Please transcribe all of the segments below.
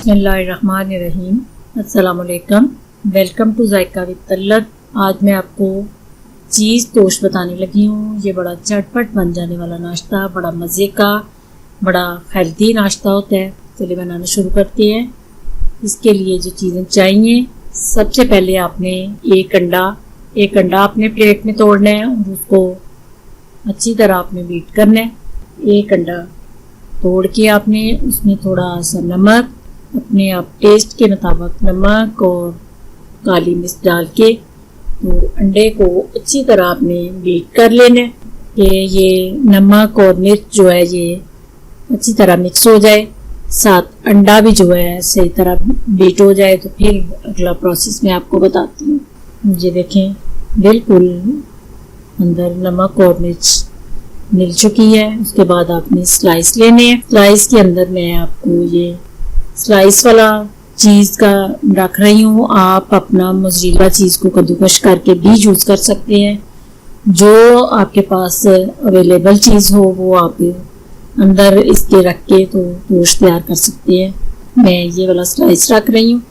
बिस्मिल्लाहिर्रहमानिर्रहीम। अस्सलामुअलैकुम। Welcome to Zaika with Talat. आज मैं आपको चीज़ तोश बताने लगी हूँ। ये बड़ा झटपट बन जाने वाला नाश्ता, बड़ा मज़े का, बड़ा हेल्दी नाश्ता होता है। चलिए बनाना शुरू करते हैं। इसके लिए जो चीज़ें चाहिए, सबसे पहले आपने एक अंडा अपने प्लेट में तोड़ना है और उसको अच्छी तरह आपने बीट करना है। एक अंडा तोड़ के आपने उसमें थोड़ा सा नमक, अपने आप टेस्ट के मुताबिक नमक और काली मिर्च डाल के तो अंडे को अच्छी तरह आपने बीट कर लेना है कि ये नमक और मिर्च जो है ये अच्छी तरह मिक्स हो जाए, साथ अंडा भी जो है सही तरह बीट हो जाए। तो फिर अगला प्रोसेस मैं आपको बताती हूँ। ये देखें, बिल्कुल अंदर नमक और मिर्च मिल चुकी है। उसके बाद आपने स्लाइस लेने हैं। स्लाइस के अंदर मैं आपको ये स्लाइस वाला चीज़ का रख रही हूँ। आप अपना मोज़रेला चीज़ को कद्दूकश करके भी यूज़ कर सकते हैं। जो आपके पास अवेलेबल चीज़ हो वो आप अंदर इसके रख के तो टोस्ट तैयार कर सकते हैं। मैं ये वाला स्लाइस रख रही हूँ।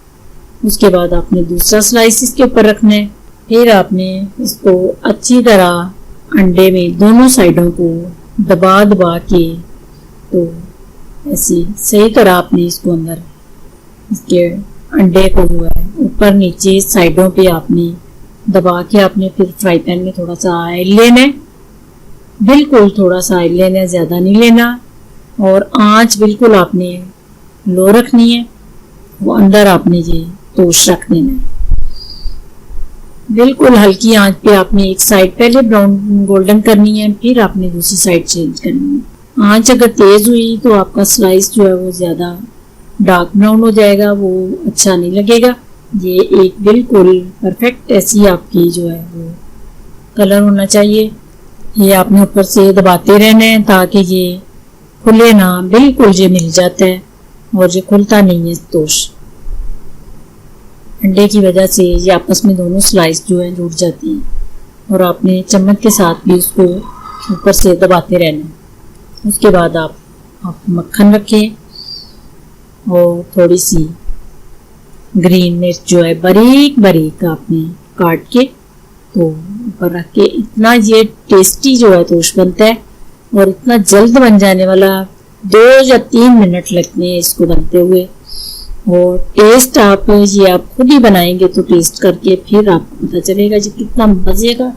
उसके बाद आपने दूसरा स्लाइस इसके ऊपर रखना है। फिर आपने इसको अच्छी तरह अंडे में दोनों साइडों को दबा के तो ऐसी सही तरह आपने इसको अंदर इसके अंडे को जो है ऊपर नीचे साइडों पे आपने दबा के आपने फिर फ्राई पैन में थोड़ा सा ऑयल लेना है। बिल्कुल थोड़ा सा ऑयल लेना है, ज़्यादा नहीं लेना। और आंच बिल्कुल आपने लो रखनी है। वो अंदर आपने ये टोस्ट रख देना है। बिल्कुल हल्की आंच पे आपने एक साइड पहले ब्राउन गोल्डन करनी है, फिर आपने दूसरी साइड चेंज करनी है। आंच अगर तेज हुई तो आपका स्लाइस जो है वो ज़्यादा डार्क ब्राउन हो जाएगा, वो अच्छा नहीं लगेगा। ये एक बिल्कुल परफेक्ट ऐसी आपकी जो है वो कलर होना चाहिए। ये आपने ऊपर से दबाते रहना है ताकि ये खुले ना, बिल्कुल ये मिल जाता है और ये खुलता नहीं है टोस्ट। अंडे की वजह से ये आपस में दोनों स्लाइस जो है जुड़ जाती हैं और आपने चम्मच के साथ भी उसको ऊपर से दबाते रहना है। उसके बाद आप मक्खन रखें और थोड़ी सी ग्रीन मिर्च जो है बारीक बारीक आपने काट के तो ऊपर रख के। इतना ये टेस्टी जो है टोस्ट बनता है और इतना जल्द बन जाने वाला, 2 या 3 मिनट लगते हैं इसको बनते हुए। और टेस्ट आप ये आप खुद ही बनाएंगे तो टेस्ट करके फिर आपको पता चलेगा जी कितना मजे का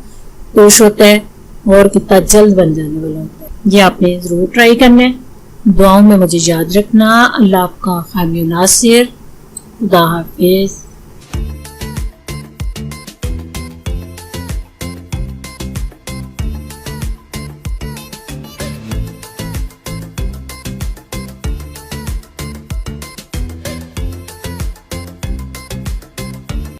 टोस्ट होता है और कितना जल्द बन जाने वाला होता है। ये आपने ज़रूर ट्राई करना है। दुआओं में मुझे याद रखना। अल्लाह आपका हामी नासिर। खुदा हाफिज़।